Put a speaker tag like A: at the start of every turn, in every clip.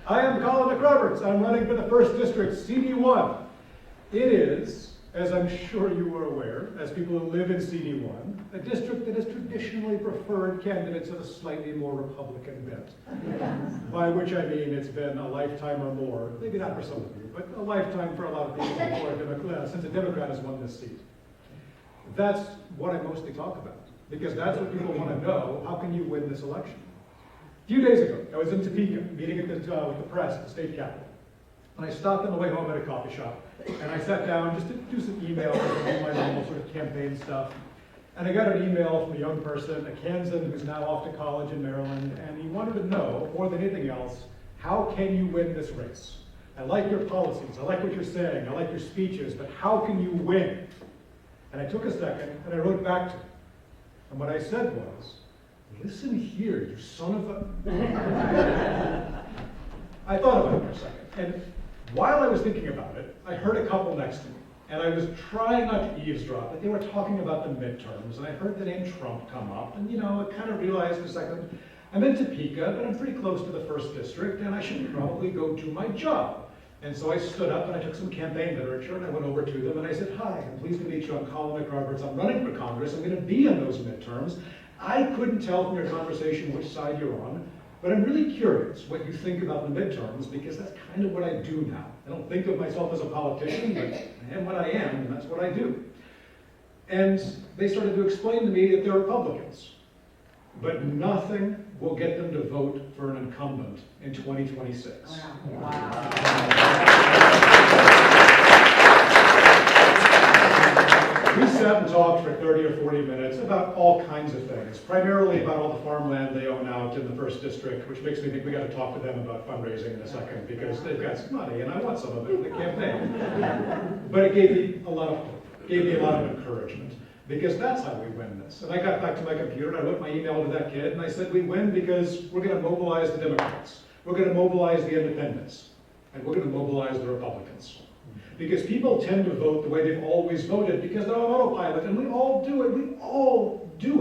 A: I am Colin McRoberts. I'm running for the 1st District, CD1. It is, as I'm sure you are aware, as people who live in CD1, a district that has traditionally preferred candidates of a slightly more Republican bent. By which I mean it's been a lifetime or more, maybe not for some of you, but a lifetime for a lot of people since a Democrat has won this seat. That's what I mostly talk about, because that's what people want to know. How can you win this election? A few days ago, I was in Topeka, meeting with the press at the state capitol. And I stopped on the way home at a coffee shop, and I sat down just to do some emails and do my normal sort of campaign stuff. And I got an email from a young person, a Kansan who's now off to college in Maryland, and he wanted to know, more than anything else, how can you win this race? I like your policies, I like what you're saying, I like your speeches, but how can you win? And I took a second, and I wrote back to him. And what I said was, listen here, you son of a... I thought about it for a second, and while I was thinking about it, I heard a couple next to me, and I was trying not to eavesdrop, but they were talking about the midterms, and I heard the name Trump come up, and I kind of realized for a second, I'm in Topeka, but I'm pretty close to the 1st District, and I should probably go do my job. And so I stood up and I took some campaign literature and I went over to them and I said, hi, I'm pleased to meet you. I'm Colin McRoberts. I'm running for Congress. I'm going to be in those midterms. I couldn't tell from your conversation which side you're on, but I'm really curious what you think about the midterms, because that's kind of what I do now. I don't think of myself as a politician, but I am what I am, and that's what I do. And they started to explain to me that they're Republicans, but nothing will get them to vote for an incumbent in 2026. Wow. We sat and talked for 30 or 40 minutes about all kinds of things, primarily about all the farmland they own out in the 1st District, which makes me think we got to talk to them about fundraising in a second, because they've got some money and I want some of it in the campaign. But it gave me a lot of hope, gave me a lot of encouragement, because that's how we win this. And I got back to my computer and I wrote my email to that kid and I said, we win because we're going to mobilize the Democrats, we're going to mobilize the independents, and we're going to mobilize the Republicans. Because people tend to vote the way they've always voted because they're on autopilot, and we all do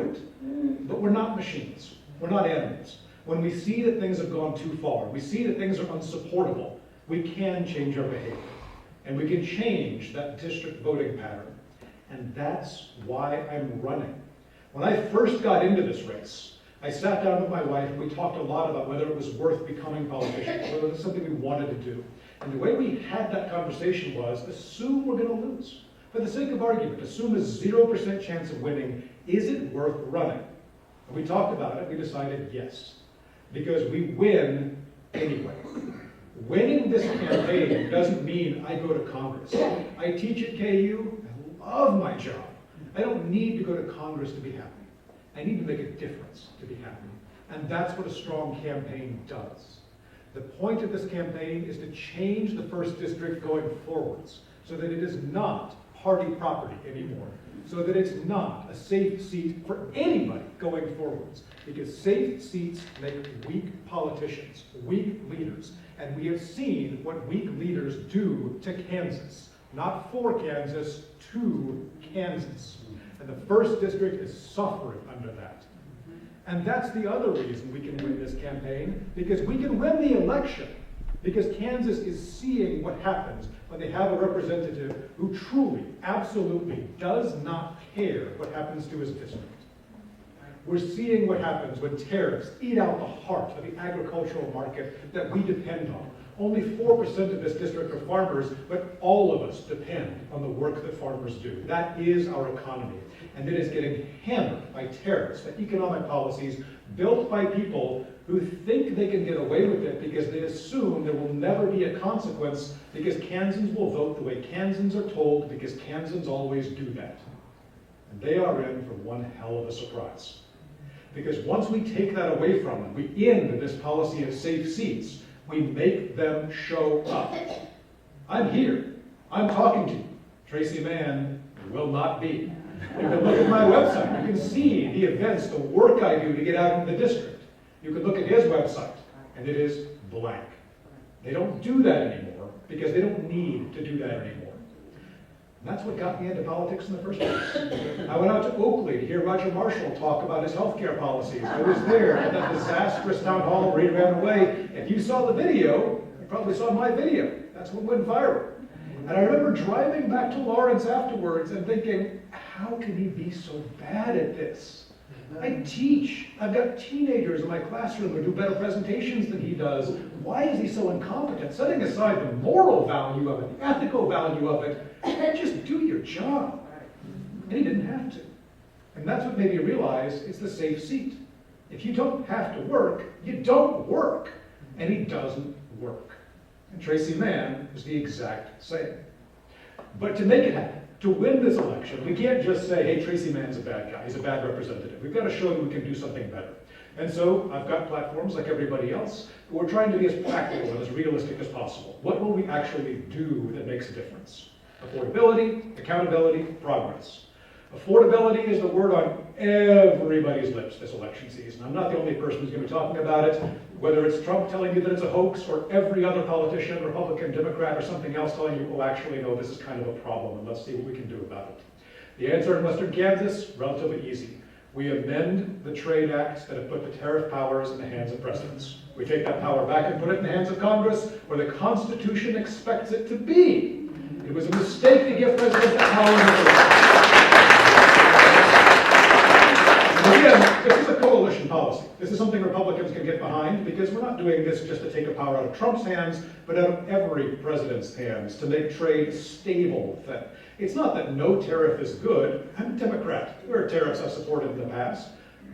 A: it, but we're not machines, we're not animals. When we see that things have gone too far, we see that things are unsupportable, we can change our behavior. And we can change that district voting pattern. And that's why I'm running. When I first got into this race, I sat down with my wife and we talked a lot about whether it was worth becoming politicians, whether it was something we wanted to do. And the way we had that conversation was, assume we're going to lose. For the sake of argument, assume a 0% chance of winning, is it worth running? And we talked about it, we decided yes. Because we win anyway. Winning this campaign doesn't mean I go to Congress. I teach at KU, I love my job. I don't need to go to Congress to be happy. I need to make a difference to be happy. And that's what a strong campaign does. The point of this campaign is to change the 1st District going forwards so that it is not party property anymore, so that it's not a safe seat for anybody going forwards, because safe seats make weak politicians, weak leaders, and we have seen what weak leaders do to Kansas, not for Kansas, to Kansas. And the 1st District is suffering under that. And that's the other reason we can win this campaign, because we can win the election, because Kansas is seeing what happens when they have a representative who truly, absolutely does not care what happens to his district. We're seeing what happens when tariffs eat out the heart of the agricultural market that we depend on. Only 4% of this district are farmers, but all of us depend on the work that farmers do. That is our economy. And it is getting hammered by tariffs, by economic policies built by people who think they can get away with it because they assume there will never be a consequence, because Kansans will vote the way Kansans are told, because Kansans always do that. And they are in for one hell of a surprise. Because once we take that away from them, we end this policy of safe seats, we make them show up. I'm here. I'm talking to you. Tracy Mann will not be. You can look at my website. You can see the events, the work I do to get out into the district. You can look at his website, and it is blank. They don't do that anymore because they don't need to do that anymore. And that's what got me into politics in the first place. I went out to Oakley to hear Roger Marshall talk about his healthcare policies. I was there at that disastrous town hall where he ran away. If you saw the video, you probably saw my video. That's what went viral. And I remember driving back to Lawrence afterwards and thinking, how can he be so bad at this? I teach. I've got teenagers in my classroom who do better presentations than he does. Why is he so incompetent? Setting aside the moral value of it, the ethical value of it, just do your job. And he didn't have to. And that's what made me realize it's the safe seat. If you don't have to work, you don't work. And he doesn't work. And Tracy Mann is the exact same. But to make it happen, to win this election, we can't just say, hey, Tracy Mann's a bad guy, he's a bad representative. We've got to show that we can do something better. And so I've got platforms like everybody else, but we're trying to be as practical and as realistic as possible. What will we actually do that makes a difference? Affordability, accountability, progress. Affordability is the word on everybody's lips this election season. I'm not the only person who's going to be talking about it, whether it's Trump telling you that it's a hoax or every other politician, Republican, Democrat, or something else telling you, oh, actually, no, this is kind of a problem, and let's see what we can do about it. The answer in Western Kansas, relatively easy. We amend the trade acts that have put the tariff powers in the hands of presidents. We take that power back and put it in the hands of Congress, where the Constitution expects it to be. It was a mistake to give presidents that power in the first place. Again, this is a coalition policy. This is something Republicans can get behind because we're not doing this just to take a power out of Trump's hands, but out of every president's hands to make trade a stable thing. It's not that no tariff is good. I'm a Democrat. There are tariffs I've supported in the past,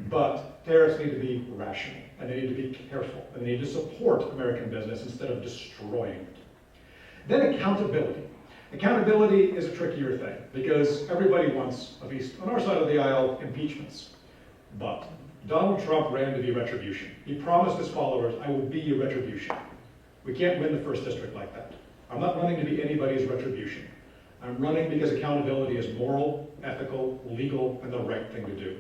A: but tariffs need to be rational, and they need to be careful, and they need to support American business instead of destroying it. Then accountability. Accountability is a trickier thing because everybody wants, at least on our side of the aisle, impeachments. But Donald Trump ran to be retribution. He promised his followers, I will be your retribution. We can't win the first district like that. I'm not running to be anybody's retribution. I'm running because accountability is moral, ethical, legal, and the right thing to do.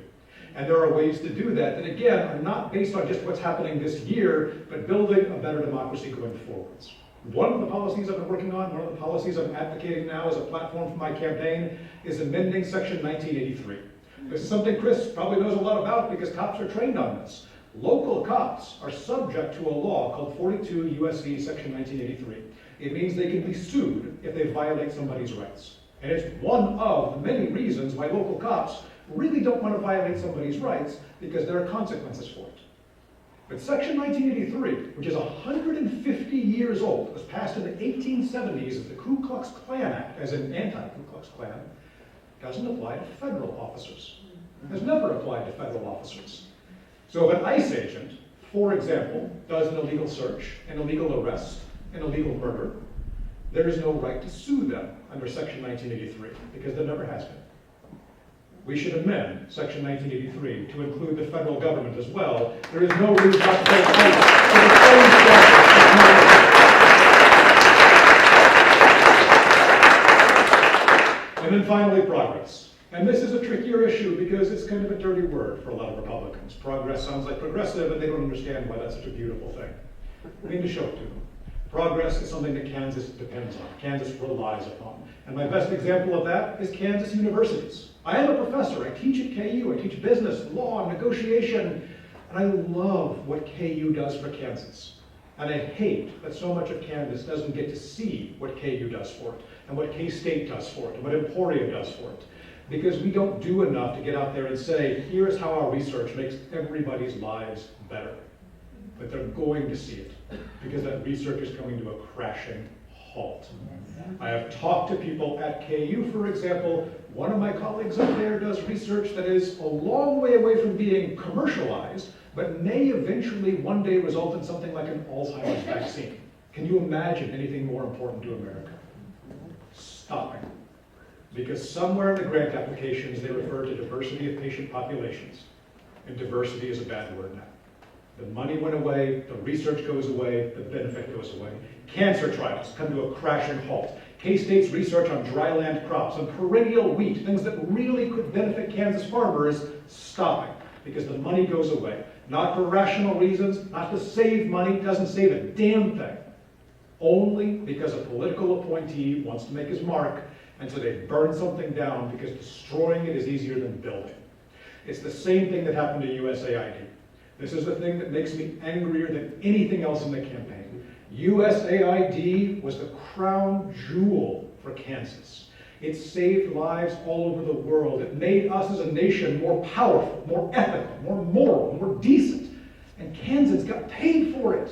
A: And there are ways to do that that, again, are not based on just what's happening this year, but building a better democracy going forwards. One of the policies I've been working on, one of the policies I'm advocating now as a platform for my campaign, is amending Section 1983. This is something Chris probably knows a lot about because cops are trained on this. Local cops are subject to a law called 42 U.S.C. Section 1983. It means they can be sued if they violate somebody's rights. And it's one of the many reasons why local cops really don't want to violate somebody's rights because there are consequences for it. But Section 1983, which is 150 years old, was passed in the 1870s as the Ku Klux Klan Act, as an anti-Ku Klux Klan, doesn't apply to federal officers. Has never applied to federal officers. So if an ICE agent, for example, does an illegal search, an illegal arrest, an illegal murder, there is no right to sue them under Section 1983 because there never has been. We should amend Section 1983 to include the federal government as well. There is no reason not to take place to the same statute. And then finally, progress. And this is a trickier issue because it's kind of a dirty word for a lot of Republicans. Progress sounds like progressive, and they don't understand why that's such a beautiful thing. We need to show it to them. Progress is something that Kansas depends on, Kansas relies upon. And my best example of that is Kansas universities. I am a professor. I teach at KU. I teach business, law, negotiation, and I love what KU does for Kansas. And I hate that so much of Kansas doesn't get to see what KU does for it, and what K-State does for it, and what Emporia does for it. Because we don't do enough to get out there and say, here's how our research makes everybody's lives better. But they're going to see it, because that research is coming to a crashing halt. I have talked to people at KU, for example. One of my colleagues up there does research that is a long way away from being commercialized, but may eventually one day result in something like an Alzheimer's vaccine. Can you imagine anything more important to America? Stopping. Because somewhere in the grant applications they refer to diversity of patient populations, and diversity is a bad word now. The money went away, the research goes away, the benefit goes away. Cancer trials come to a crashing halt. K-State's research on dryland crops, on perennial wheat, things that really could benefit Kansas farmers, stopping because the money goes away. Not for rational reasons, not to save money, doesn't save a damn thing. Only because a political appointee wants to make his mark And so they burn something down because destroying it is easier than building. It's the same thing that happened to USAID. This is the thing that makes me angrier than anything else in the campaign. USAID was the crown jewel for Kansas. It saved lives all over the world. It made us as a nation more powerful, more ethical, more moral, more decent. And Kansans got paid for it.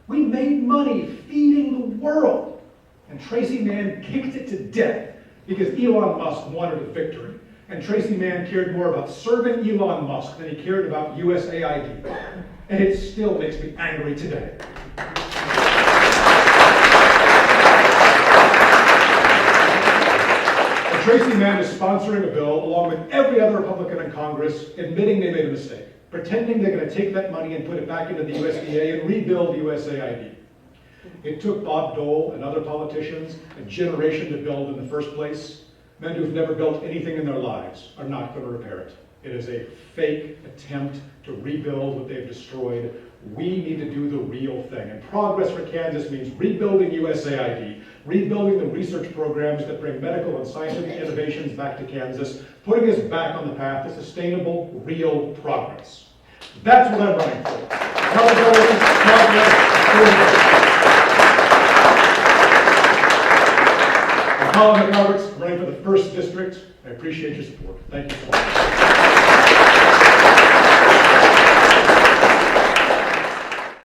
A: We made money feeding the world. And Tracy Mann kicked it to death because Elon Musk wanted a victory. And Tracy Mann cared more about serving Elon Musk than he cared about USAID. And it still makes me angry today. And Tracy Mann is sponsoring a bill, along with every other Republican in Congress, admitting they made a mistake, pretending they're going to take that money and put it back into the USDA and rebuild USAID. It took Bob Dole and other politicians a generation to build in the first place. Men who've never built anything in their lives are not going to repair it. It is a fake attempt to rebuild what they've destroyed. We need to do the real thing. And progress for Kansas means rebuilding USAID, rebuilding the research programs that bring medical and scientific innovations back to Kansas, putting us back on the path to sustainable, real progress. That's what I'm running for. Accountability, progress, I'm Colin McRoberts, running for the 1st District. I appreciate your support. Thank you so much.